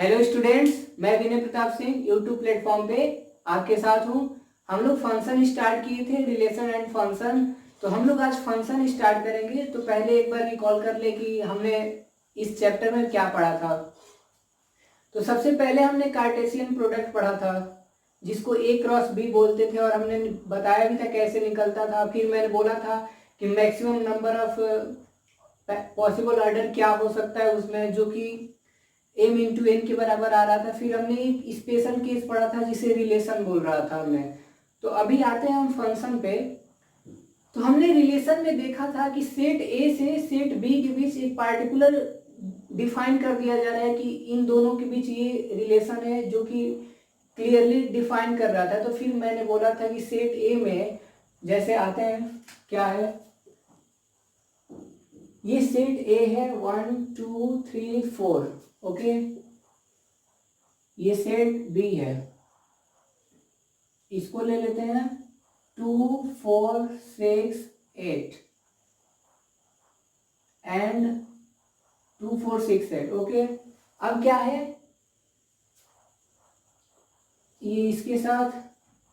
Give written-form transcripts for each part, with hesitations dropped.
Hello students, मैं विनय Pratap Singh YouTube platform पे आपके साथ हूँ। हम लोग फंक्शन स्टार्ट किए थे, रिलेशन एंड फंक्शन। तो हम लोग आज फंक्शन स्टार्ट करेंगे। तो पहले एक बार रिकॉल कर ले कि हमने इस चैप्टर में क्या पढ़ा था। तो सबसे पहले हमने कार्टेशियन प्रोडक्ट पढ़ा था, जिसको ए क्रॉस बी बोलते थे, और हमने बताया भी था कैसे निकलता था। फिर मैंने बोला था कि maximum number of possible order क्या हो सकता है उसमें, जो कि m इंटू एन के बराबर आ रहा था। फिर हमने एक स्पेशल केस पढ़ा था जिसे रिलेशन बोल रहा था हमने। तो अभी आते हैं हम फंक्शन पे। तो हमने रिलेशन में देखा था कि सेट ए से सेट बी के बीच एक पार्टिकुलर डिफाइन कर दिया जा रहा है कि इन दोनों के बीच ये रिलेशन है, जो कि क्लियरली डिफाइन कर रहा था। तो फिर मैंने बोला था कि सेट ए में जैसे आते हैं, क्या है ये सेट ए है 1 2 3 4, ओके। ये सेट बी है, इसको ले लेते हैं 2 4 6 8 एंड 2 4 6 8, ओके। अब क्या है, ये इसके साथ,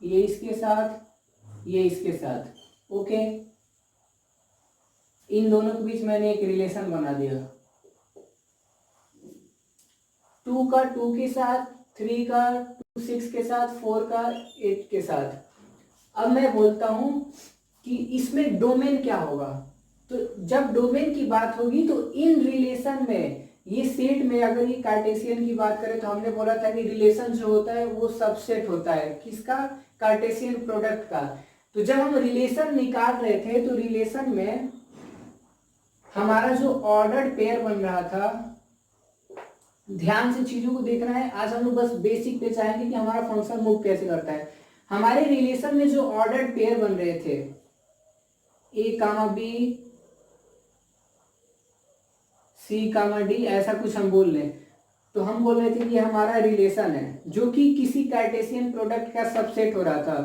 ये इसके साथ, ये इसके साथ, ओके। इन दोनों के बीच मैंने एक रिलेशन बना दिया। 2 का 2 के साथ, 3 का 2 6 के साथ, 4 का 8 के साथ। अब मैं बोलता हूं कि इसमें डोमेन क्या होगा। तो जब डोमेन की बात होगी तो इन रिलेशन में, ये सेट में अगर ये कार्टेशियन की बात करें तो हमने बोला था कि रिलेशन जो होता है वो सबसेट होता है किसका, कार्टेशियन प्रोडक्ट का। तो जब हम रिलेशन निकाल रहे थे तो रिलेशन में हमारा जो ऑर्डर्ड पेयर बन रहा था, ध्यान से चीजों को देखना है। आज हम लोग बस बेसिक पे चाहेंगे कि हमारा फंक्शन मूव कैसे करता है। हमारे रिलेशन में जो ऑर्डर्ड पेयर बन रहे थे ए कामा बी, सी कामा डी, ऐसा कुछ हम बोल लें। तो हम बोल रहे थे कि हमारा रिलेशन है जो कि किसी कार्टेशियन प्रोडक्ट का सबसेट हो रहा था।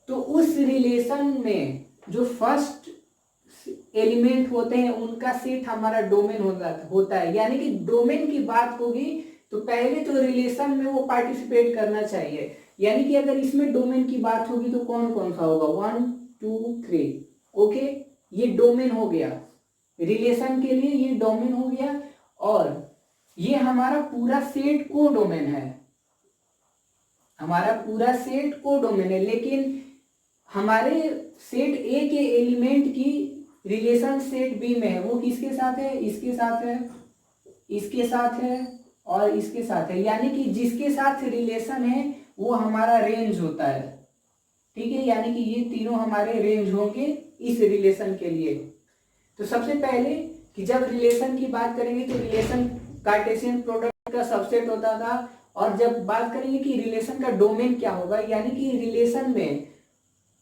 तो उस रिलेशन में जो फर्स्ट एलिमेंट होते हैं उनका सेट हमारा डोमेन होता है। यानी कि डोमेन की बात होगी तो पहले तो रिलेशन में वो पार्टिसिपेट करना चाहिए। यानी कि अगर इसमें डोमेन की बात होगी तो कौन कौन सा होगा, 1 2 3, ओके। ये डोमेन हो गया, रिलेशन के लिए ये डोमेन हो गया। और ये हमारा पूरा सेट को डोमेन है, हमारा पूरा सेट को डोमेन है। लेकिन हमारे सेट ए के एलिमेंट की रिलेशन सेट बी में है, वो किसके साथ है, इसके साथ है, इसके साथ है और इसके साथ है। यानी कि जिसके साथ रिलेशन है वो हमारा रेंज होता है, ठीक है। यानी कि ये तीनों हमारे रेंज होंगे इस रिलेशन के लिए। तो सबसे पहले कि जब रिलेशन की बात करेंगे तो रिलेशन कार्टेशियन प्रोडक्ट का सबसेट होता था। और जब बात करेंगे कि रिलेशन का डोमेन क्या होगा, यानी कि रिलेशन में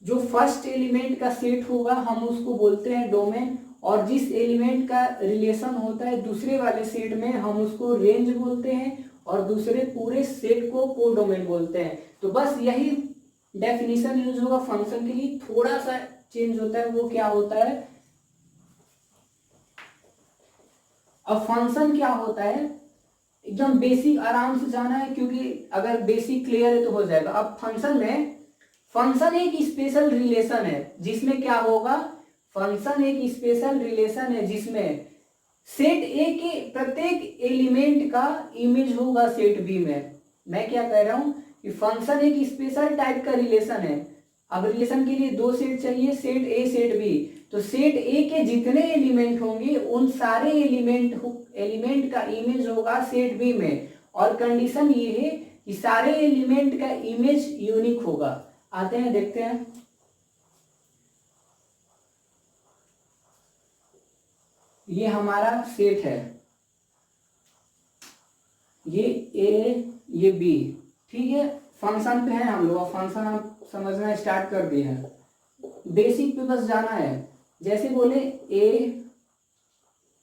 जो फर्स्ट एलिमेंट का सेट होगा हम उसको बोलते हैं डोमेन। और जिस एलिमेंट का रिलेशन होता है दूसरे वाले सेट में हम उसको रेंज बोलते हैं, और दूसरे पूरे सेट को कोडोमेन बोलते हैं। तो बस यही डेफिनेशन यूज होगा फंक्शन के लिए। थोड़ा सा चेंज होता है, वो क्या होता है, अब फंक्शन क्या होता है एकदम बेसिक आराम से जाना है, क्योंकि अगर बेसिक क्लियर है तो हो जाएगा। अब फंक्शन में, फंक्शन एक स्पेशल रिलेशन है जिसमें क्या होगा, फंक्शन एक स्पेशल रिलेशन है जिसमें सेट ए के प्रत्येक एलिमेंट का इमेज होगा सेट बी में। मैं क्या कह रहा हूं कि फंक्शन एक स्पेशल टाइप का रिलेशन है। अब रिलेशन के लिए दो सेट चाहिए, सेट ए सेट बी। तो सेट ए के जितने एलिमेंट होंगे उन सारे एलिमेंट का इमेज होगा सेट बी में। और कंडीशन ये है कि सारे एलिमेंट का इमेज यूनिक होगा। आते हैं देखते हैं। ये हमारा सेट है, ये ए ये बी, ठीक है। फंक्शन पे है हम लोग, फंक्शन हम समझना स्टार्ट कर दिए हैं। बेसिक पे बस जाना है। जैसे बोले A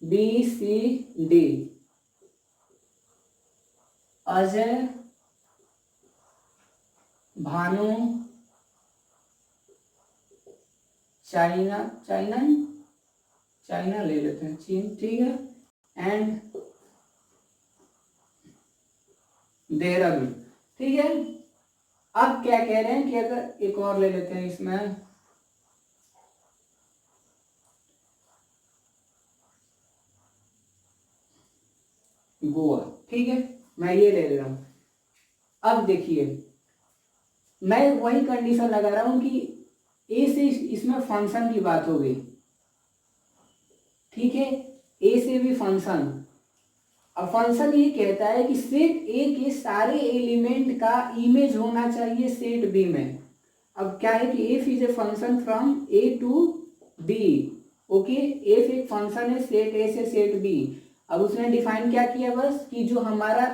B C D, Ajay Bhanu China, China China ले लेते हैं, चीन, ठीक है। एंड देहरादून। ठीक है, अब क्या कह रहे हैं कि अगर एक और ले लेते हैं इसमें, गोवा। ठीक है, मैं ये ले रहा हूं। अब देखिए, मैं वही कंडीशन लगा रहा हूं कि ए से इसमें फंक्शन की बात हो गई। ठीक है, ए से भी फंक्शन। अब फंक्शन ये कहता है कि सेट ए के सारे एलिमेंट का इमेज होना चाहिए सेट बी में। अब क्या है कि f is a function from A to B. Okay, f एक फंक्शन है सेट ए से सेट बी। अब उसने डिफाइन क्या किया, बस कि जो हमारा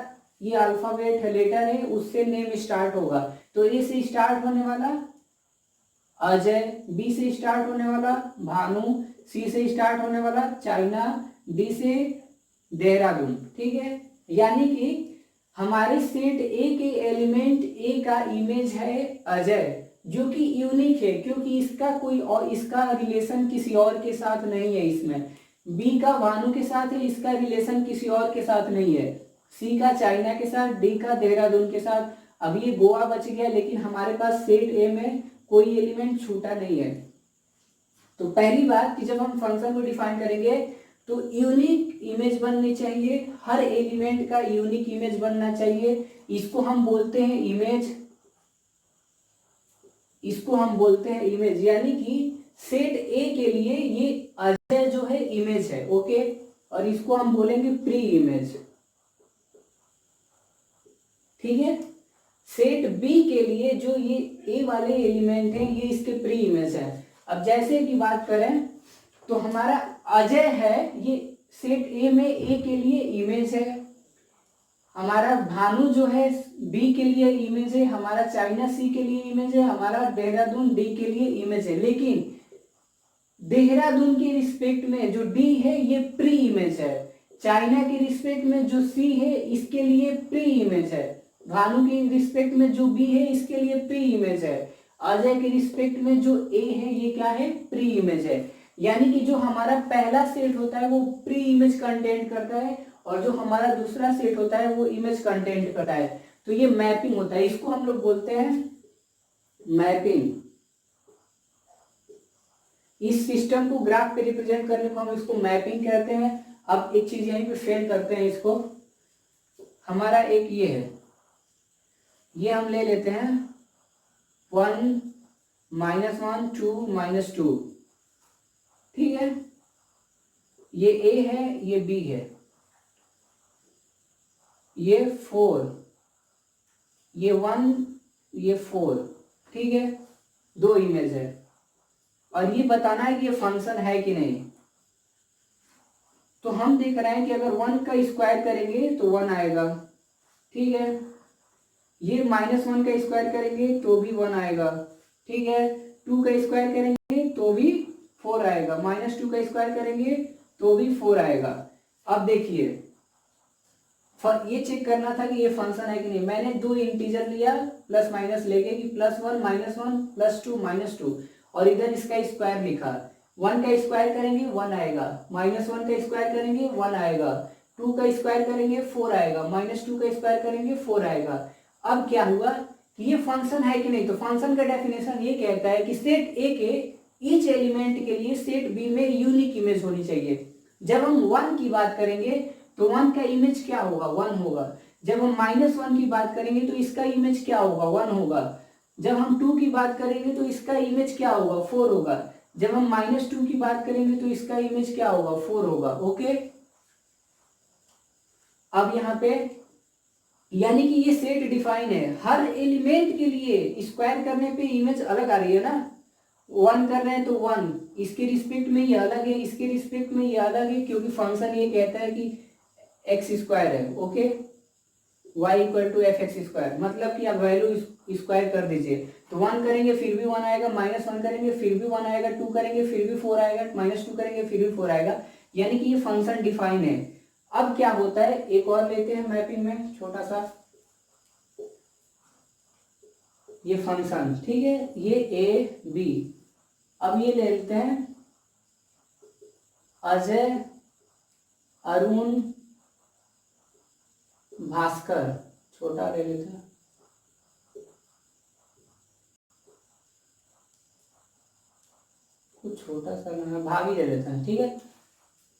ये अल्फाबेट है, लेटर है, उससे नेम स्टार्ट होगा। तो ए से स्टार्ट होने वाला अजय, बी से स्टार्ट होने वाला भानु, सी से स्टार्ट होने वाला चाइना, डी से देहरादून। ठीक है, यानी कि हमारे सेट ए के एलिमेंट ए का इमेज है अजय, जो कि यूनिक है क्योंकि इसका कोई और इसका रिलेशन किसी और के साथ नहीं है। इसमें बी का भानु के साथ है, इसका रिलेशन किसी और के साथ नहीं है। सी का चाइना के साथ, डी का देहरादून के साथ। अब ये गोवा बच गया, लेकिन हमारे पास सेट ए में कोई एलिमेंट छूटा नहीं है। तो पहली बात कि जब हम फंक्शन को डिफाइन करेंगे तो यूनिक इमेज बननी चाहिए, हर एलिमेंट का यूनिक इमेज बनना चाहिए। इसको हम बोलते हैं इमेज, इसको हम बोलते हैं इमेज, यानी कि सेट ए के लिए ये अजय जो है इमेज है। ओके, और इसको हम बोलेंगे प्री इमेज। ठीक है, सेट बी के लिए जो ये ए वाले एलिमेंट हैं ये इसके प्री इमेज है। अब जैसे कि बात करें तो हमारा अजय है, ये सेट ए में ए के लिए इमेज है। हमारा भानु जो है बी के लिए इमेज है, हमारा चाइना सी के लिए इमेज है, हमारा देहरादून डी के लिए इमेज है। लेकिन देहरादून के रिस्पेक्ट में जो डी है ये प्री इमेज है, चाइना के रिस्पेक्ट में जो सी है इसके लिए प्री इमेज है, भानु के रिस्पेक्ट में जो बी है इसके लिए प्री इमेज है, अजय के रिस्पेक्ट में जो ए है ये क्या है, प्री इमेज है। यानी कि जो हमारा पहला सेट होता है वो प्री इमेज कंटेंट करता है, और जो हमारा दूसरा सेट होता है वो इमेज कंटेंट करता है। तो ये मैपिंग होता है, इसको हम लोग बोलते हैं मैपिंग। इस सिस्टम को ग्राफ पे रिप्रेजेंट करने को हम इसको मैपिंग कहते हैं। अब एक चीज यहीं पे फेल करते हैं इसको, हमारा एक ये है, ये हम ले लेते हैं 1 -1 2 -2। ठीक है, ये ए है, ये बी है, ये 4, ये 1, ये 4। ठीक है, दो इमेज है, और ये बताना है कि ये फंक्शन है कि नहीं। तो हम देख रहे हैं कि अगर 1 का स्क्वायर करेंगे तो 1 आएगा। ठीक है, ये -1 का स्क्वायर करेंगे तो भी 1 आएगा। ठीक है, 2 का स्क्वायर करेंगे तो भी 4 आएगा, -2 का स्क्वायर करेंगे तो भी 4 आएगा। अब देखिए, ये चेक करना था कि ये फंक्शन है कि नहीं। मैंने दो इंटीजर लिया प्लस माइनस लेके कि +1 -1 +2 -2, और इधर इसका स्क्वायर लिखा। 1 का स्क्वायर करेंगे 1 आएगा, -1 का स्क्वायर करेंगे 1 आएगा, 2 का स्क्वायर करेंगे 4 आएगा, -2 का स्क्वायर करेंगे 4 आएगा। अब क्या हुआ कि ये फंक्शन है कि नहीं। तो फंक्शन का डेफिनेशन ये कहता है कि सेट ए के ईच एलिमेंट के लिए सेट बी में यूनिक इमेज होनी चाहिए। जब हम 1 की बात करेंगे तो 1 का इमेज क्या होगा, 1 होगा। जब हम -1 की बात करेंगे तो इसका इमेज क्या होगा, 1 होगा। जब हम 2 की बात करेंगे तो इसका इमेज क्या होगा, 4 होगा। जब हम -2 की बात करेंगे तो इसका इमेज क्या होगा, 4 होगा। ओके, अब यहाँ पे यानी कि ये सेट डिफाइन है, हर एलिमेंट के लिए स्क्वायर करने पे इमेज अलग आ रही है ना। 1 कर रहे हैं तो 1, इसके रिस्पेक्ट में ये अलग है, इसके रिस्पेक्ट में ये अलग है, क्योंकि फंक्शन ये कहता है कि x² है। ओके, y = fx², मतलब कि आप वैल्यू स्क्वायर कर दीजिए। तो 1 करेंगे फिर भी 1 आएगा, -1 करेंगे फिर भी 1 आएगा, 2 करेंगे फिर भी 4 आएगा, -2 करेंगे फिर भी 4 आएगा। यानी कि ये फंक्शन डिफाइन है। अब क्या होता है, एक और लेते हैं मैपिंग में छोटा सा ये फंक्शन। ठीक है, ये ए बी। अब ये ले लेते हैं अजय, अरुण, भास्कर, छोटा ले लेते हैं, कुछ छोटा सा लेना, भाग ही ले लेते हैं, ठीक है।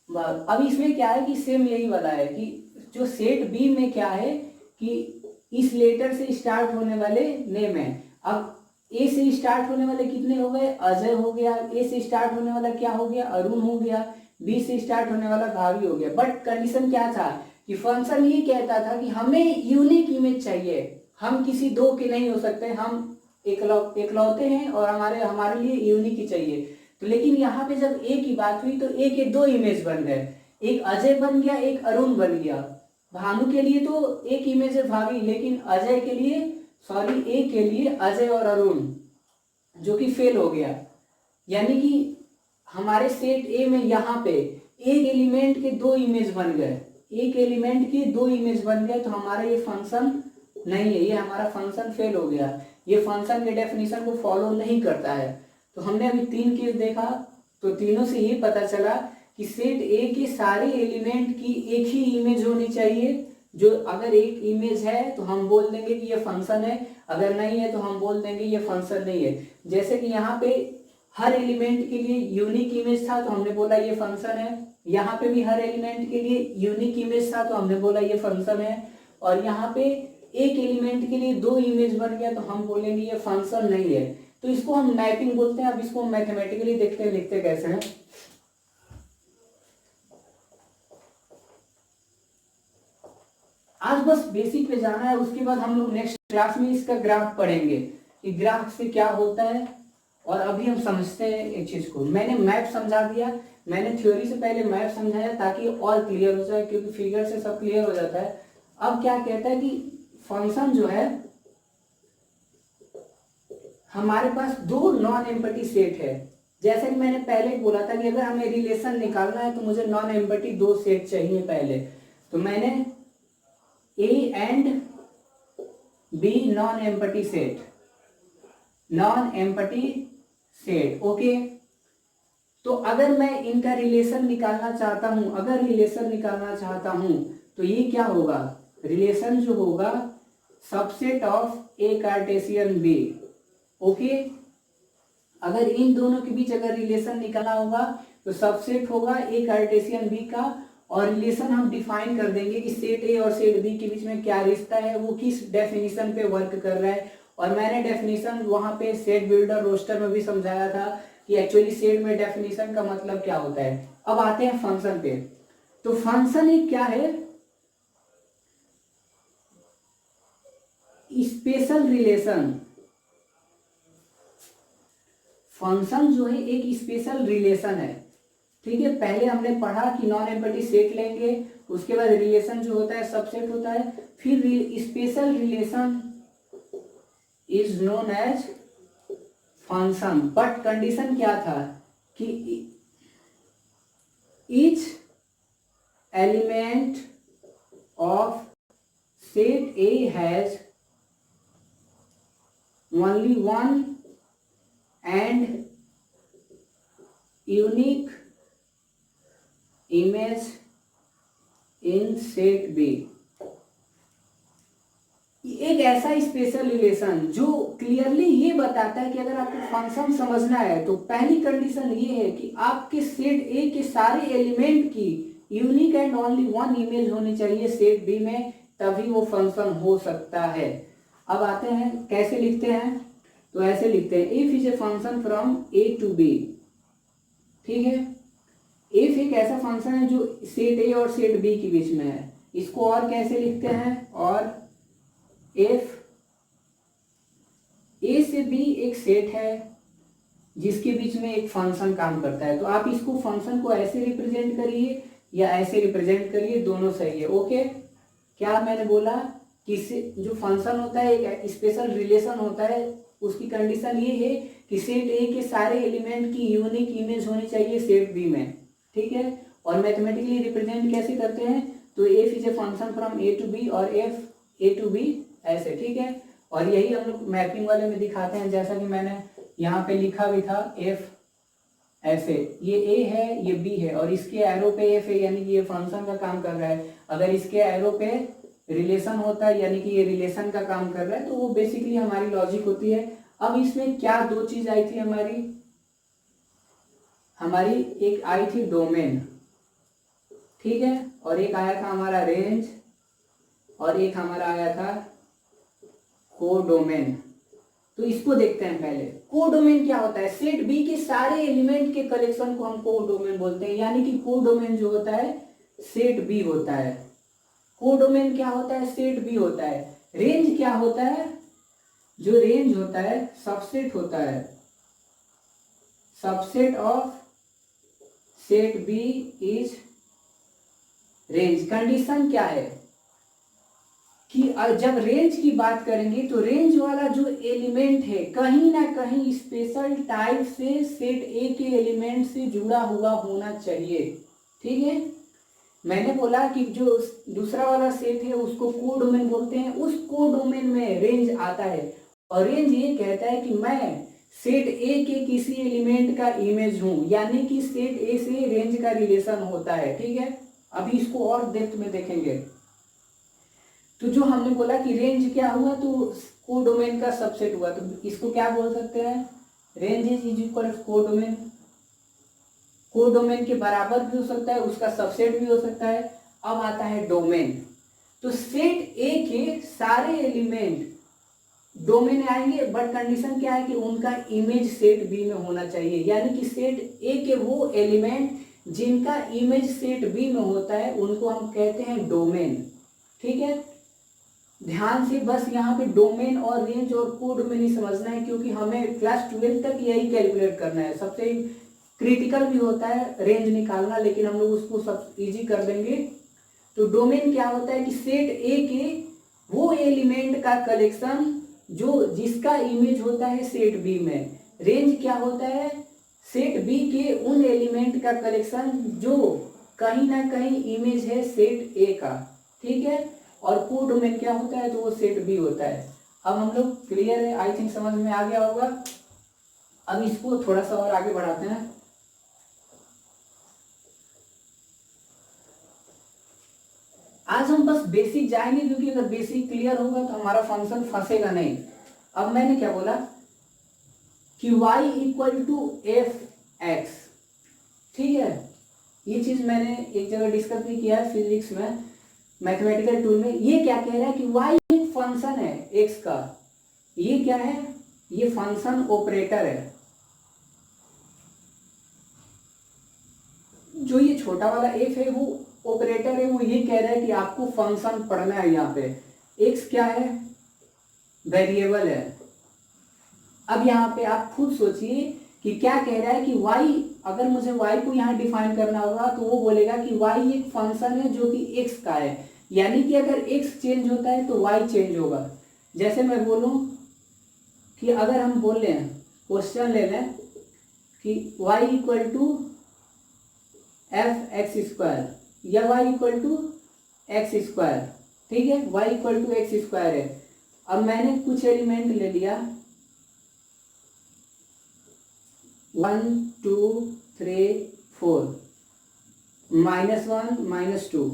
अब इसमें क्या है कि सेम यही वाला है कि जो सेट बी में क्या है कि इस लेटर से स्टार्ट होने वाले नेम है। अब ए से स्टार्ट होने वाले कितने हो गए, अजय हो गया, ए से स्टार्ट होने वाला क्या हो गया, अरुण हो गया, बी से स्टार्ट होने वाला भावी हो गया। बट कंडीशन क्या था कि फंक्शन ये कहता था कि हमें यूनिक इमेज चाहिए, हम किसी दो के नहीं हो सकते, हम एकलौते हैं और हमारे लिए यूनिक ही चाहिए। तो लेकिन यहाँ पे जब ए की बात हुई तो ए के दो इमेज बन गए, एक अजय बन गया, एक अरुण बन गया। भानु के लिए तो एक इमेज है भावी, लेकिन अजय के लिए ए के लिए अजय और अरुण जो कि फेल हो गया। यानी कि हमारे सेट ए में यहाँ पे एक एलिमेंट के दो इमेज बन गए, एक एलिमेंट के दो इमेज बन गए, तो हमारा ये फंक्शन नहीं है, ये हमारा फंक्शन फेल हो गया, ये फंक्शन के डेफिनेशन को फॉलो नहीं करता है। तो हमने अभी 3 केस देखा, तो तीनों से ये पता चला कि सेट ए के सारे एलिमेंट की एक ही इमेज होनी चाहिए। जो अगर एक इमेज है तो हम बोल देंगे कि ये फंक्शन है, अगर नहीं है तो हम बोल देंगे ये फंक्शन नहीं है। जैसे कि यहाँ पे हर एलिमेंट के लिए यूनिक इमेज था तो हमने बोला ये फंक्शन है, यहाँ पे भी हर एलिमेंट के लिए यूनिक इमेज था तो हमने बोला ये फंक्शन है, और यहाँ पे एक एलिमेंट के लिए दो इमेज बन गया तो हम बोलेंगे ये फंक्शन नहीं है। तो इसको हम मैपिंग बोलते हैं। अब इसको हम मैथमेटिकली देखते हैं, लिखते कैसे हैं। आज बस बेसिक पे जाना है, उसके बाद हम लोग नेक्स्ट क्लास में इसका ग्राफ पढ़ेंगे कि ग्राफ से क्या होता है। और अभी हम समझते हैं एक चीज को। मैंने मैप समझा दिया, मैंने थ्योरी से पहले मैप समझाया ताकि और क्लियर हो जाए, क्योंकि फिगर से सब क्लियर हो जाता है। अब क्या कहता है कि फंक्शन जो है, हमारे पास दो नॉन एम्पटी सेट है। जैसे कि मैंने पहले बोला था कि अगर हमें रिलेशन निकालना है तो मुझे नॉन एम्पटी दो सेट चाहिए पहले। तो मैंने A and B non empty set, non empty set, okay. तो अगर मैं इनका रिलेशन निकालना चाहता हूं, अगर रिलेशन निकालना चाहता हूं तो ये क्या होगा, रिलेशन जो होगा subset of A cartesian B, okay. अगर इन दोनों के बीच अगर रिलेशन निकालना होगा तो सबसेट होगा ए कार्टेशियन बी का, और रिलेशन हम डिफाइन कर देंगे कि सेट ए और सेट बी के बीच में क्या रिश्ता है, वो किस डेफिनेशन पे वर्क कर रहा है। और मैंने डेफिनेशन वहां पे सेट बिल्डर रोस्टर में भी समझाया था कि एक्चुअली सेट में डेफिनेशन का मतलब क्या होता है। अब आते हैं फंक्शन पे। तो फंक्शन एक क्या है, स्पेशल रिलेशन। फंक्शन जो है एक स्पेशल रिलेशन है, ठीक है। पहले हमने पढ़ा कि नॉन एम्पटी सेट लेंगे, उसके बाद रिलेशन जो होता है सबसेट होता है, फिर special relation is known as function. But condition क्या था कि each element of set A has only one and unique image in set B. एक ऐसा स्पेशल रिलेशन जो क्लियरली ये बताता है कि अगर आपको फंक्शन समझना है तो पहली कंडीशन ये है कि आपके सेट ए के सारे एलिमेंट की unique and only one image होनी चाहिए सेट बी में, तभी वो फंक्शन हो सकता है। अब आते हैं कैसे लिखते हैं, तो ऐसे लिखते हैं if is a function from A to B, ठीक है। इफ एक ऐसा फंक्शन है जो सेट ए और सेट बी के बीच में है, इसको और कैसे लिखते हैं, और इफ ए से बी एक सेट है जिसके बीच में एक फंक्शन काम करता है, तो आप इसको फंक्शन को ऐसे रिप्रेजेंट करिए या ऐसे रिप्रेजेंट करिए, दोनों सही है, ओके। क्या मैंने बोला कि जो फंक्शन होता है एक स्पेशल रिलेशन होता है, उसकी कंडीशन ये है कि सेट ए के सारे एलिमेंट की यूनिक इमेज होनी चाहिए सेट बी में, ठीक है। और मैथमेटिकली रिप्रेजेंट कैसे करते हैं, तो f is a function from A to B और एफ ए टू बी ऐसे, ठीक है। और यही हम लोग मैपिंग वाले में दिखाते हैं, जैसा कि मैंने यहाँ पे लिखा भी था एफ ऐसे, ये ए है ये बी है और इसके एरो पे एफ है, यानी कि ये फंक्शन का काम कर रहा है। अगर इसके एरो पे रिलेशन होता है, यानी कि ये रिलेशन का काम कर रहा है, तो वो बेसिकली हमारी लॉजिक होती है। अब इसमें क्या दो चीज आई थी हमारी एक आई थी डोमेन, ठीक है, और एक आया था हमारा रेंज, और एक हमारा आया था कोडोमेन। तो इसको देखते हैं पहले। कोडोमेन क्या होता है? सेट बी के सारे एलिमेंट के कलेक्शन को हम कोडोमेन बोलते हैं, यानी कि कोडोमेन जो होता है सेट बी होता है। कोडोमेन क्या होता है? सेट बी होता है। रेंज क्या होता है? जो रेंज होता है सबसेट होता है, subset of set B is range. Condition क्या है कि जब रेंज की बात करेंगे तो रेंज वाला जो एलिमेंट है कहीं ना कहीं स्पेशल टाइप से सेट ए के एलिमेंट से जुड़ा हुआ होना चाहिए, ठीक है। मैंने बोला कि जो दूसरा वाला सेट है उसको कोडोमेन बोलते हैं, उस कोडोमेन में रेंज आता है, और रेंज ये कहता है कि मैं सेट ए के किसी एलिमेंट का इमेज हूं, यानी कि सेट ए से रेंज का रिलेशन होता है, ठीक है। अभी इसको और डेप्थ में देखेंगे। तो जो हमने बोला कि रेंज क्या हुआ, तो कोडोमेन का सबसेट हुआ, तो इसको क्या बोल सकते हैं? Range is equal to codomain. Codomain के बराबर भी हो सकता है, उसका सबसेट भी हो सकता है। अब आता है डोमेन। तो सेट ए के सारे एलिमेंट डोमेन में आएंगे, बट कंडीशन क्या है कि उनका इमेज सेट बी में होना चाहिए, यानी कि सेट ए के वो एलिमेंट जिनका इमेज सेट बी में होता है उनको हम कहते हैं डोमेन, ठीक है। ध्यान से बस यहाँ पे डोमेन और रेंज और कोडोमेन ही समझना है, क्योंकि हमें क्लास 12 तक यही कैलकुलेट करना है। सबसे क्रिटिकल भी होता है रेंज निकालना, लेकिन हम लोग उसको सब इजी कर देंगे। तो डोमेन क्या होता है कि सेट ए के वो एलिमेंट का कलेक्शन जो जिसका इमेज होता है सेट बी में। रेंज क्या होता है? सेट बी के उन एलिमेंट का कलेक्शन जो कहीं ना कहीं इमेज है सेट ए का, ठीक है। और कोडोमेन क्या होता है? तो वो सेट बी होता है। अब हम लोग क्लियर है, आई थिंक समझ में आ गया होगा। अब इसको थोड़ा सा और आगे बढ़ाते हैं। आज हम बस बेसिक जाएंगे, क्योंकि अगर बेसिक क्लियर होगा तो हमारा फंक्शन फंसेगा नहीं। अब मैंने क्या बोला कि y equal to f x, ठीक है। ये चीज मैंने एक जगह डिस्कस भी किया है फिजिक्स में, मैथमेटिकल टूल में। ये क्या कह रहा है कि y एक फंक्शन है x का। ये क्या है? ये फंक्शन ऑपरेटर है। जो ये छोटा वाला f है वो ऑपरेटर है, वो ये कह रहा है कि आपको फंक्शन पढ़ना है। यहाँ पे x क्या है? वेरिएबल है। अब यहाँ पे आप खुद सोचिए कि क्या कह रहा है कि y, अगर मुझे y को यहाँ डिफाइन करना होगा तो वो बोलेगा कि y एक फंक्शन है जो कि x का है, यानी कि अगर x चेंज होता है तो y चेंज होगा। जैसे मैं बोलूं कि अगर हम बोल लें, क्वेश्चन ले लें कि y equal to f x square या y equal to x square, ठीक है। y equal to x square है। अब मैंने कुछ एलिमेंट ले लिया 1 2 3 4 -1 -2।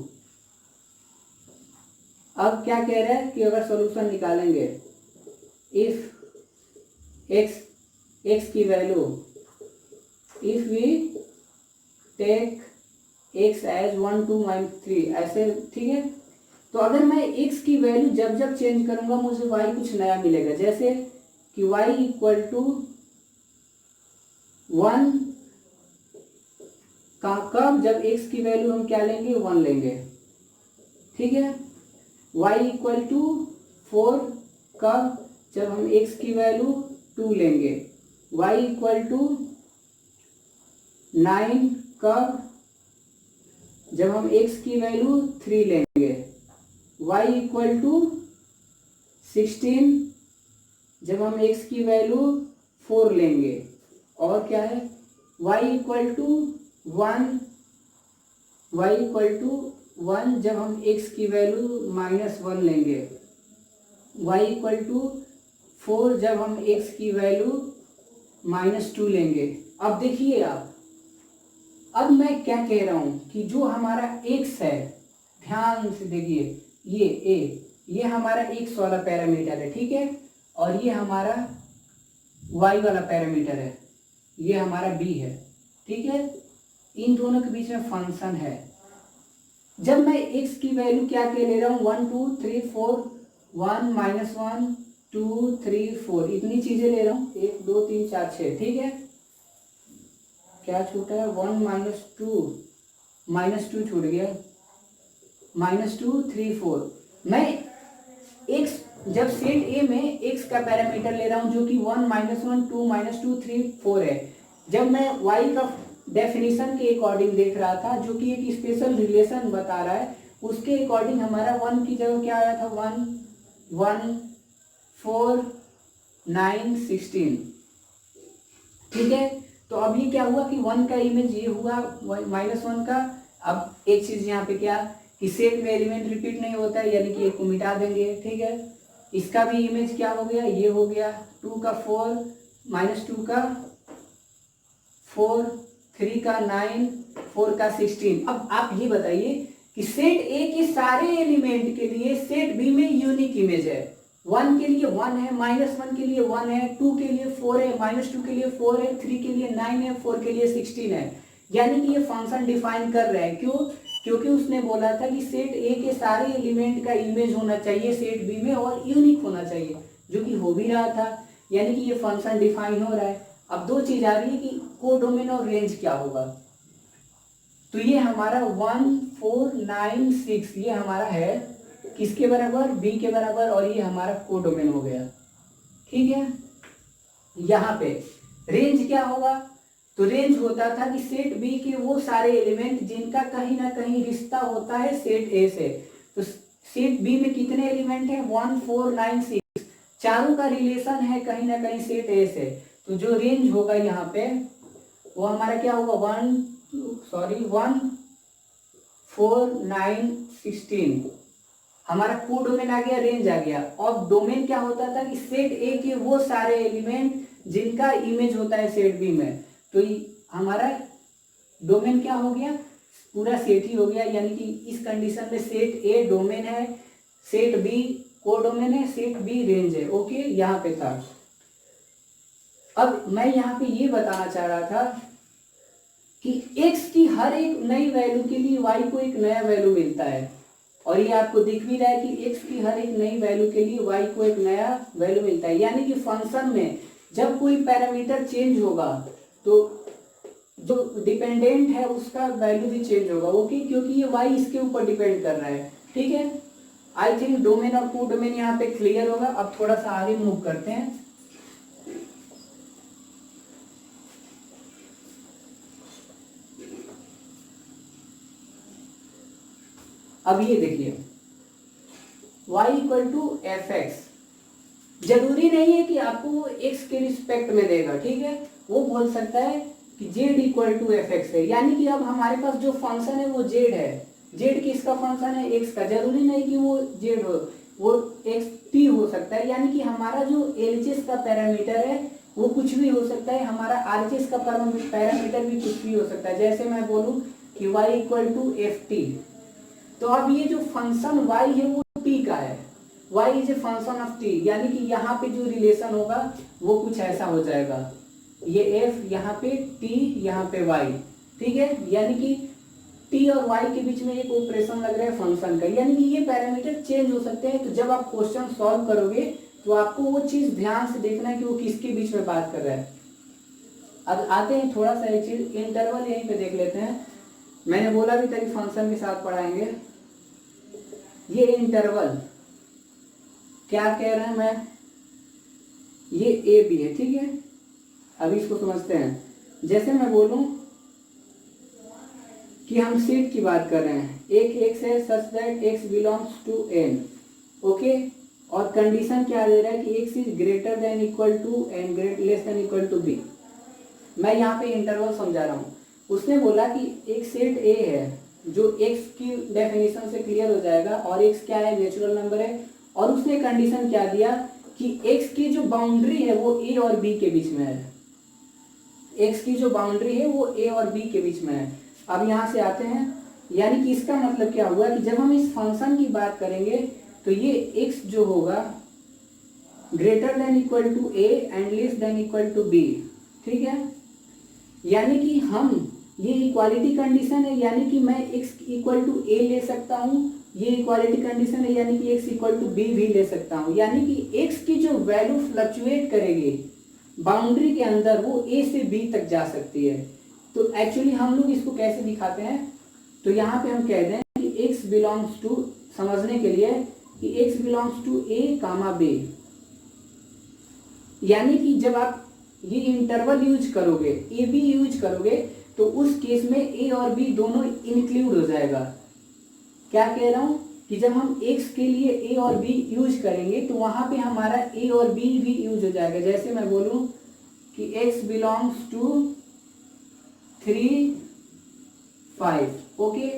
अब क्या कह रहा है कि अगर सॉल्यूशन निकालेंगे, इफ x की value, if we take x as 1 2 -3 ऐसे, ठीक है। तो अगर मैं x की वैल्यू जब जब चेंज करूंगा मुझे y कुछ नया मिलेगा। जैसे कि y इक्वल टू 1 का कब? जब x की वैल्यू हम क्या लेंगे? 1 लेंगे, ठीक है। y इक्वल टू 4 कब? जब हम x की वैल्यू 2 लेंगे। y इक्वल टू 9 कब? जब हम x की वैल्यू 3 लेंगे। y इक्वल टू 16 जब हम x की वैल्यू 4 लेंगे। और क्या है? y equal to 1, y equal to 1 जब हम x की वैल्यू -1 लेंगे। y इक्वल टू 4 जब हम x की वैल्यू -2 लेंगे। अब देखिए आप, अब मैं क्या कह रहा हूं कि जो हमारा x है, ध्यान से देखिए, ये हमारा x वाला पैरामीटर है, ठीक है, और ये हमारा y वाला पैरामीटर है, ये हमारा b है, ठीक है। इन दोनों के बीच में फंक्शन है। जब मैं x की वैल्यू क्या क्या ले रहा हूँ 1 2 3 4 1 -1 2 3 4 इतनी चीजें ले रहा हूँ 1 2 3 4 6, ठीक है। क्या छूटा है 1 -2 छूट गया -2 3 4। मैं x जब सेट A में x का पैरामीटर ले रहा हूँ जो कि 1 -1 2 -2 3 4 है। जब मैं y का डेफिनेशन के अकॉर्डिंग देख रहा था जो कि एक स्पेशल रिलेशन बता रहा है, उसके अकॉर्डिंग हमारा 1 की जगह क्या आया था 1 1 4 9 16, ठीक है। तो अब ये क्या हुआ कि 1 का इमेज ये हुआ -1 का। अब एक चीज यहाँ पे क्या कि सेट में एलिमेंट रिपीट नहीं होता है, यानी कि एक को मिटा देंगे, ठीक है। इसका भी इमेज क्या हो गया, ये हो गया 2 का 4 -2 का 4 3 का 9 4 का 16। अब आप ये बताइए कि सेट ए के सारे एलिमेंट के लिए सेट बी में यूनिक इमेज है। 1 के लिए 1 है, -1 के लिए 1 है, 2 के लिए 4 है, -2 के लिए 4 है, 3 के लिए 9 है, 4 के लिए 16 है। यानी कि ये फंक्शन डिफाइन कर रहा है। क्यों? क्योंकि उसने बोला था कि सेट ए के सारे एलिमेंट का इमेज होना चाहिए सेट बी में और यूनिक होना चाहिए, जो कि हो भी रहा था। यानी कि ये फंक्शन डिफाइन हो रहा है। अब दो चीज आ रही है कि कोडोमेन और रेंज क्या होगा। तो ये हमारा 1 4 9 6 ये हमारा है किसके बराबर, बी के बराबर, और ये हमारा कोडोमेन हो गया, ठीक है। यहाँ पे रेंज क्या होगा, तो रेंज होता था कि सेट बी के वो सारे एलिमेंट जिनका कहीं ना कहीं रिश्ता होता है सेट ए से। तो सेट बी में कितने एलिमेंट हैं 1 4 9 6, चारों का रिलेशन है कहीं ना कहीं सेट ए से। तो जो रेंज होगा यहाँ पे वो हमारा क्या होगा 1 4 9 16 हमारा कोडोमेन आ गया, रेंज आ गया। और डोमेन क्या होता था कि सेट ए के वो सारे एलिमेंट जिनका इमेज होता है सेट बी में। तो हमारा डोमेन क्या हो गया, पूरा सेट ही हो गया। यानी कि इस कंडीशन में सेट ए डोमेन है, सेट बी कोडोमेन है, सेट बी रेंज है। ओके, यहाँ पे था। अब मैं यहाँ पे ये बताना चाह रहा था कि x की हर एक नई वैल्यू के लिए y को एक नया वैल्यू मिलता है, और ये आपको दिख भी रहा है कि x की हर एक नई वैल्यू के लिए y को एक नया वैल्यू मिलता है। यानी कि फंक्शन में जब कोई पैरामीटर चेंज होगा तो जो डिपेंडेंट है उसका वैल्यू भी चेंज होगा। ओके, क्योंकि ये y इसके ऊपर डिपेंड कर रहा है, ठीक है। आई थिंक डोमेन और कोडोमेन यहाँ पे क्लियर होगा। अब थोड़ा सा आगे मूव करते हैं। अब ये देखिए y = fx, जरूरी नहीं है कि आपको वो x के रिस्पेक्ट में देगा, ठीक है। वो बोल सकता है कि z = fx है। यानी कि अब हमारे पास जो फंक्शन है वो z है। z किसका फंक्शन है, x का। जरूरी नहीं कि वो z हो, वो xt हो सकता है। यानी कि हमारा जो LHS का पैरामीटर है वो कुछ भी हो सकता है, हमारा RHS का पैरामीटर भी कुछ भी हो सकता है। जैसे मैं बोलूं कि y = ft, तो अब ये जो फंक्शन y है वो t का है। y is a function of t, यानी कि यहाँ पे जो रिलेशन होगा वो कुछ ऐसा हो जाएगा, ये f यहाँ पे t यहाँ पे y, ठीक है। यानी कि t और y के बीच में एक ऑपरेशन लग रहा है फंक्शन का। यानी कि ये पैरामीटर चेंज हो सकते हैं। तो जब आप क्वेश्चन सॉल्व करोगे तो आपको वो चीज ध्यान से देखना है कि वो किसके बीच में बात कर रहा है। अब आते हैं थोड़ा सा एक चीज, इंटरवल यहीं पे देख लेते हैं। मैंने बोला भी था कि फंक्शन के साथ पढ़ाएंगे। ये इंटरवल क्या कह रहा है मैं, ये ए बी है, ठीक है। अब इसको समझते हैं। जैसे मैं बोलूं कि हम सेट की बात कर रहे हैं, एक x है such that x belongs to n, okay. और कंडीशन क्या दे रहा है कि x is greater than equal to n, less than equal to b। मैं यहाँ पे इंटरवल समझा रहा हूँ। उसने बोला कि एक सेट ए है जो x की डेफिनेशन से क्लियर हो जाएगा, और x क्या है, नेचुरल नंबर है। और उसने कंडीशन क्या दिया कि x की जो बाउंड्री है वो a और b के बीच में है। x की जो बाउंड्री है वो a और b के बीच में है। अब यहाँ से आते हैं यानी कि इसका मतलब क्या हुआ कि जब हम इस फंक्शन की बात करेंगे तो ये x जो होगा greater than equal to a and less than equal to b, ठीक है। यानी कि हम ये इक्वालिटी कंडीशन है, यानी कि मैं x इक्वल टू a ले सकता हूँ, ये इक्वालिटी कंडीशन है यानी कि x इक्वल टू b भी ले सकता हूँ। यानी कि x की जो वैल्यू फ्लक्चुएट करेगी बाउंड्री के अंदर वो a से b तक जा सकती है। तो एक्चुअली हम लोग इसको कैसे दिखाते हैं, तो यहाँ पे हम कहते हैं कि x बिलोंग्स टू, समझने के लिए कि x belongs to a comma b, यानी कि जब आप ये इंटरवल यूज करोगे, ए बी यूज करोगे, तो उस केस में ए और बी दोनों इंक्लूड हो जाएगा। क्या कह रहा हूं कि जब हम x के लिए ए और बी यूज करेंगे तो वहां पे हमारा ए और बी भी यूज हो जाएगा। जैसे मैं बोलूं कि x बिलोंग्स टू 3 5, ओके,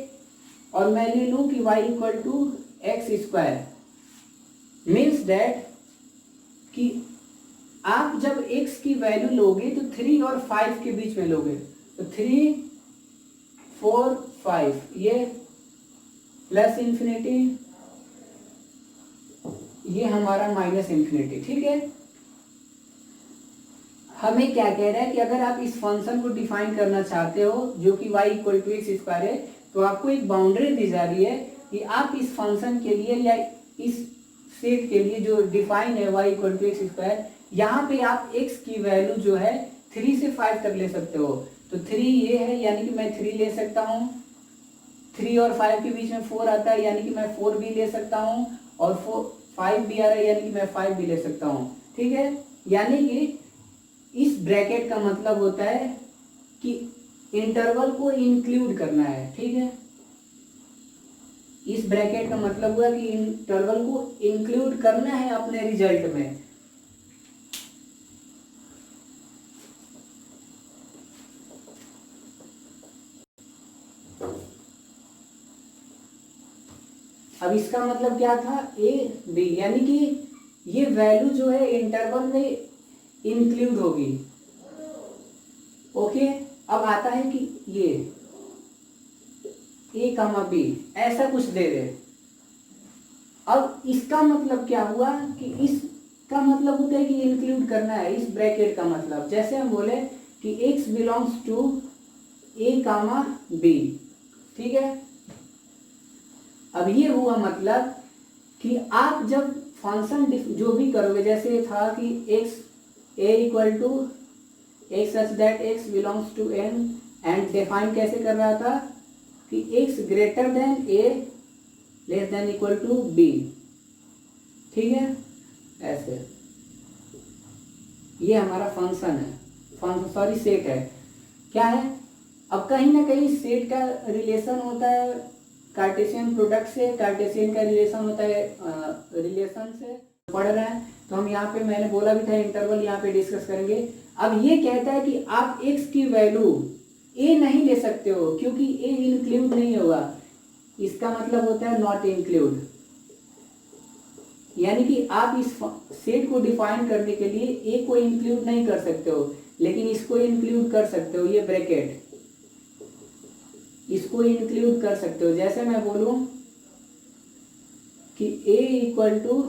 और मैं ले लूं कि y equal to x square, means that कि आप जब x की वैल्यू लोगे तो 3 और 5 के बीच में लोगे, तो 3 4 5 ये प्लस इंफिनिटी, ये हमारा माइनस इंफिनिटी, ठीक है। हमें क्या कह रहा है कि अगर आप इस फंक्शन को डिफाइन करना चाहते हो जो कि y equal to x square है, तो आपको एक बाउंड्री दी जा रही है कि आप इस फंक्शन के लिए या इस सेट के लिए जो डिफाइन है y equal to x square, यहाँ पे आप x की वैल्यू जो है 3 से 5 तक ले सकते हो। तो 3 ये है यानी कि मैं 3 ले सकता हूँ, 3 और 5 के बीच में 4 आता है यानी कि मैं 4 भी ले सकता हूँ, और 5 भी आ रहा है यानी कि मैं 5 भी ले सकता हूँ, ठीक है। यानी कि इस ब्रैकेट का मतलब होता है कि इंटरवल को इंक्लूड करना है, ठीक है। इस ब्रैकेट का मतलब हुआ कि इंटरवल को इंक्लूड करना है अपने रिजल्ट में। अब इसका मतलब क्या था, ए बी, यानी कि ये वैल्यू जो है इंटरवल में इंक्लूड होगी, ओके। अब आता है कि ये ए कामा बी ऐसा कुछ दे दे। अब इसका मतलब क्या हुआ कि इसका मतलब होता है कि इंक्लूड करना है, इस ब्रैकेट का मतलब। जैसे हम बोले कि x belongs to A comma B, ठीक है। अब ये हुआ मतलब कि आप जब फंक्शन जो भी करोगे, जैसे था कि x a equal to x such that x belongs to n, and define कैसे कर रहा था कि x greater than a less than equal to b, ठीक है। ऐसे ये हमारा फंक्शन है, फंक्शन सॉरी सेट है। क्या है, अब कहीं ना कहीं सेट का रिलेशन होता है कार्टेशियन प्रोडक्ट से, कार्टेशियन का रिलेशन होता है रिलेशन से पढ़ रहे हैं। तो हम यहाँ पे, मैंने बोला भी था इंटरवल यहाँ पे डिस्कस करेंगे। अब ये कहता है कि आप x की वैल्यू a नहीं ले सकते हो क्योंकि a इंक्लूड नहीं होगा। इसका मतलब होता है नॉट इंक्लूड, यानी कि आप इस सेट को डिफाइन करने के लिए a को इंक्लूड नहीं कर सकते हो, लेकिन इसको इंक्लूड कर सकते हो, ये ब्रैकेट इसको इंक्लूड कर सकते हो। जैसे मैं बोलूं कि a equal to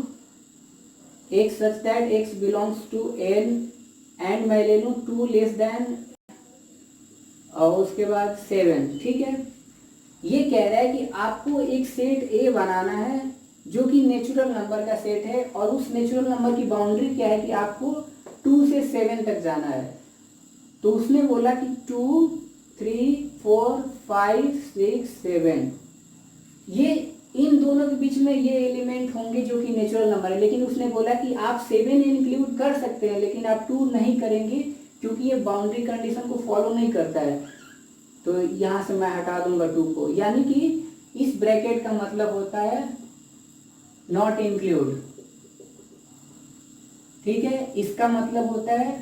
x such that x belongs to n, and मैं ले लूं 2 लेस देन और उसके बाद 7, ठीक है। ये कह रहा है कि आपको एक सेट a बनाना है जो कि नेचुरल नंबर का सेट है, और उस नेचुरल नंबर की बाउंड्री क्या है कि आपको 2 से 7 तक जाना है। तो उसने बोला कि 2 3 4 5 6 7, ये इन दोनों के बीच में ये एलिमेंट होंगे जो कि नेचुरल नंबर है। लेकिन उसने बोला कि आप 7 इंक्लूड कर सकते हैं लेकिन आप 2 नहीं करेंगे क्योंकि ये बाउंड्री कंडीशन को फॉलो नहीं करता है। तो यहाँ से मैं हटा दूंगा 2 को, यानी कि इस ब्रैकेट का मतलब होता है नॉट इंक्लूड, ठीक है। इसका मतलब होता है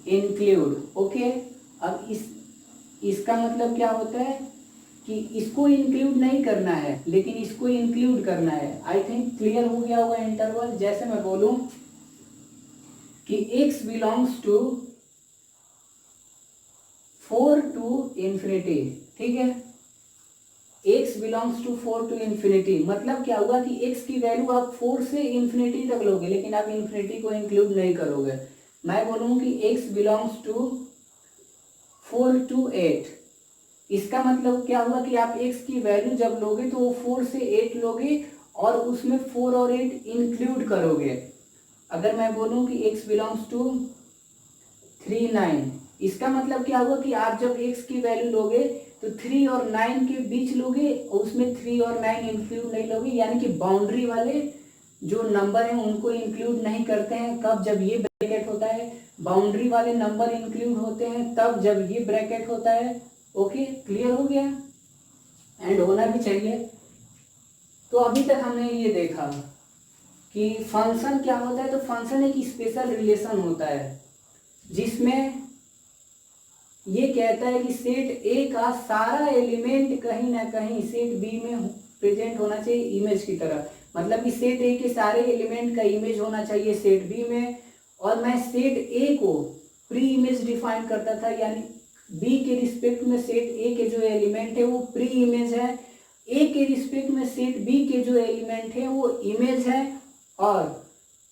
इंक्लूड, ओके। अब इसका मतलब क्या होता है कि इसको इंक्लूड नहीं करना है लेकिन इसको इंक्लूड करना है। आई थिंक क्लियर हो गया होगा इंटरवल। जैसे मैं बोलूं कि x belongs to 4 to infinity, ठीक है। x belongs to 4 to infinity, मतलब क्या होगा कि x की वैल्यू आप 4 से इन्फिनिटी तक लोगे, लेकिन आप इन्फिनिटी को इंक्लूड नहीं करोगे। मैं बोलूँ कि x बिलोंग्स टू 4 टू 8, इसका मतलब क्या हुआ कि आप x की वैल्यू जब लोगे तो वो 4 से 8 लोगे और उसमें 4 और 8 इंक्लूड करोगे। अगर मैं बोलूँ कि x बिलोंग्स टू 3 9, इसका मतलब क्या होगा कि आप जब x की वैल्यू लोगे तो 3 और 9 के बीच लोगे और उसमें 3 और 9 इंक्लूड नहीं लोगे, यानी कि बाउंड्री वाले जो नंबर हैं उनको इंक्लूड नहीं करते हैं। कब? जब ये ब्रैकेट होता है। बाउंड्री वाले नंबर इंक्लूड होते हैं तब जब ये ब्रैकेट होता है। ओके, क्लियर हो गया? एंड होना भी चाहिए। तो अभी तक हमने ये देखा कि फंक्शन क्या होता है। तो फंक्शन एक स्पेशल रिलेशन होता है जिसमें ये कहता है कि सेट ए का सारा एलिमेंट कहीं ना कहीं सेट बी में प्रेजेंट होना चाहिए इमेज की तरह। मतलब कि सेट ए के सारे एलिमेंट का इमेज होना चाहिए सेट बी में। और मैं सेट ए को प्री इमेज डिफाइन करता था, यानी बी के रिस्पेक्ट में सेट ए के जो एलिमेंट है वो प्री इमेज है, ए के रिस्पेक्ट में सेट बी के जो एलिमेंट है वो इमेज है, और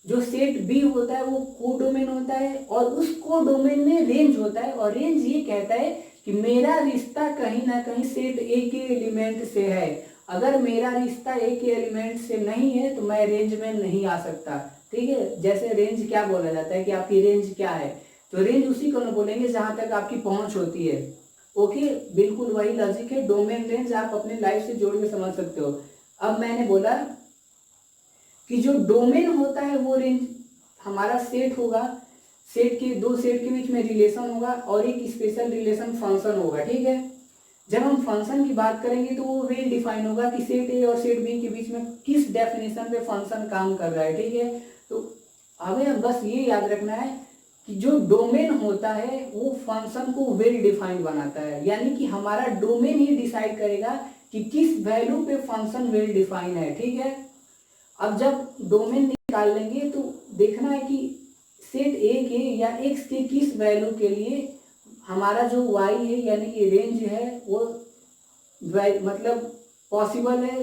जो सेट बी होता है वो कोडोमेन होता है और उस कोडोमेन में रेंज होता है। और रेंज ये कहता है कि मेरा रिश्ता कहीं ना कहीं सेट ए के एलिमेंट से है। अगर मेरा रिश्ता ए के एलिमेंट से नहीं है तो मैं रेंज में नहीं आ सकता। ठीक है, जैसे रेंज क्या बोला जाता है कि आपकी रेंज क्या है, तो रेंज उसी को ना बोलेंगे जहां तक आपकी पहुंच होती है। ओके, बिल्कुल वही लॉजिक है। डोमेन रेंज आप अपने लाइफ से जोड़ के समझ सकते हो। अब मैंने बोला कि जो डोमेन होता है वो रेंज हमारा सेट होगा, सेट के दो सेट के बीच में रिलेशन होगा और एक स्पेशल रिलेशन फंक्शन होगा। ठीक है, जब हम फंक्शन की बात करेंगे तो वो वेल डिफाइन होगा कि सेट ए और सेट बी के बीच में किस डेफिनेशन पे फंक्शन काम कर रहा है। ठीक है, तो हमें बस ये याद रखना है कि जो डोमेन होता है वो फंक्शन को वेल डिफाइन बनाता है, यानी कि हमारा डोमेन ही डिसाइड करेगा कि किस वैल्यू पे फंक्शन वेल डिफाइन है। ठीक है, अब जब डोमेन निकाल लेंगे तो देखना है कि सेट ए के या एक्स के किस वैल्यू के लिए हमारा जो वाई है यानी कि रेंज है वो मतलब पॉसिबल है,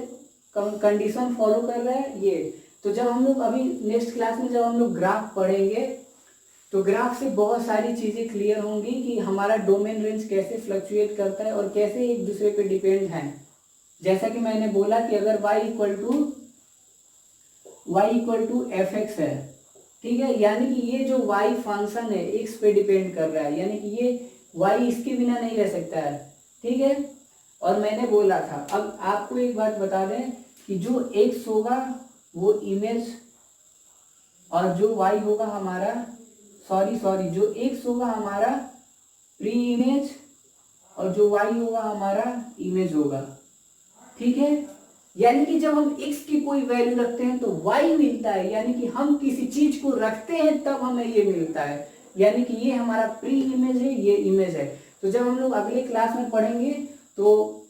कंडीशन फॉलो कर रहा है ये। तो जब हम लोग अभी नेक्स्ट क्लास में जब हम लोग ग्राफ पढ़ेंगे तो ग्राफ से बहुत सारी चीज़ें क्लियर होंगी कि हमारा डोमेन रेंज कैसे फ्लक्चुएट करता है और कैसे एक दूसरे पे डिपेंड है। जैसा कि मैंने बोला कि अगर y equal to f x है, ठीक है, यानी कि ये जो y फंक्शन है x पे डिपेंड कर रहा है, यानी कि ये y इसके बिना नहीं रह सकता है। ठीक है, और मैंने बोला था, अब आपको एक बात बता दें कि जो x होगा वो इमेज और जो y होगा हमारा जो x होगा हमारा प्री इमेज और जो y होगा हमारा इमेज होगा। ठीक है, यानी कि जब हम x की कोई वैल्यू रखते हैं तो y मिलता है, यानी कि हम किसी चीज को रखते हैं तब हमें ये मिलता है, यानी कि ये हमारा प्री इमेज है, ये इमेज है। तो जब हम लोग अगले क्लास में पढ़ेंगे तो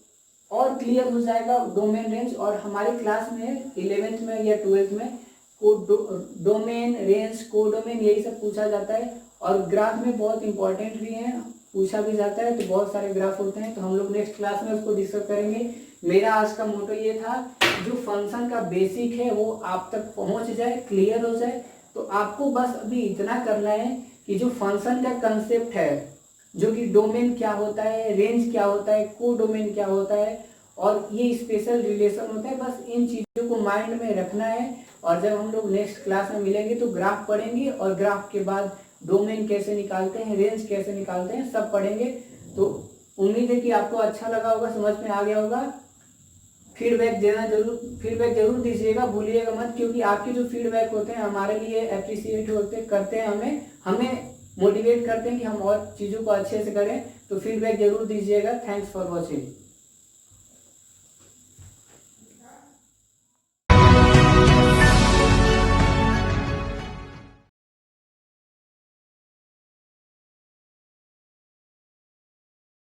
और क्लियर हो जाएगा डोमेन रेंज। और हमारे क्लास में 11th में या 12th में डोमेन रेंज कोडोमेन यही सब पूछा जाता है और ग्राफ में बहुत इंपॉर्टेंट भी है, पूछा भी जाता है। तो बहुत सारे ग्राफ होते हैं, तो हम लोग नेक्स्ट क्लास में उसको डिस्कस करेंगे। मेरा आज का मोटो ये था जो फंक्शन का बेसिक है वो आप तक पहुंच जाए, क्लियर हो जाए। तो आपको बस अभी इतना करना है कि जो फंक्शन का कंसेप्ट है, जो कि डोमेन क्या होता है, रेंज क्या होता है, कोडोमेन क्या होता है और ये स्पेशल रिलेशन होता है, बस इन चीज़ों को माइंड में रखना है। और जब हम लोग नेक्स्ट क्लास में मिलेंगे तो ग्राफ पढ़ेंगे और ग्राफ के बाद डोमेन कैसे निकालते हैं, रेंज कैसे निकालते हैं, सब पढ़ेंगे। तो उम्मीद है कि आपको अच्छा लगा होगा, समझ में आ गया होगा। फीडबैक जरूर दीजिएगा, भूलिएगा मत, क्योंकि आपके जो फीडबैक होते हैं हमारे लिए अप्रिशिएट करते हैं, हमें मोटिवेट करते हैं कि हम और चीज़ों को अच्छे से करें। तो फीडबैक जरूर दीजिएगा। Thanks for watching.